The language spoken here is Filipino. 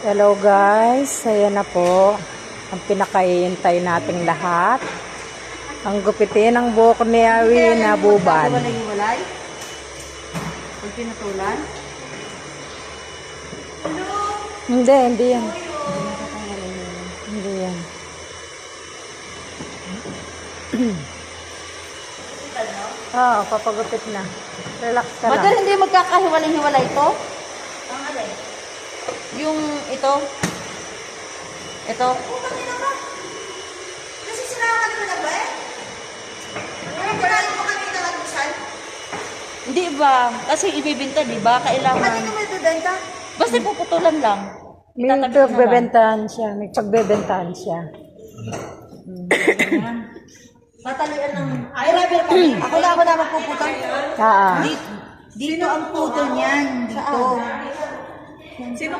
Hello guys, ayan na po ang pinakahihintay nating lahat. Ang gupitin ng buhok ni Awi na buban. Hiwalay-hiwalay? Pag pinutulan? Hindi yan. Hindi yan. Oo, papagupit na. Relax ka lang. Madal hindi magkakahiwalay-hiwalay ito? Ang alay? Yung ito? Ito? Kasi sinakalit mo na ba eh? Ano ba lang mo kanina nag-usal? Hindi ba? Kasi ibibinta, di ba? Ano Kailangan. ito may bibenta? Basta puputulan lang. May Itatabi ko na lang. pagbebentahan siya. May pagbebentahan siya. Tatalian ng... Ay, rubber kami. Ako na magpuputol. Ah. Dito ang putol niyan. Dito. Sino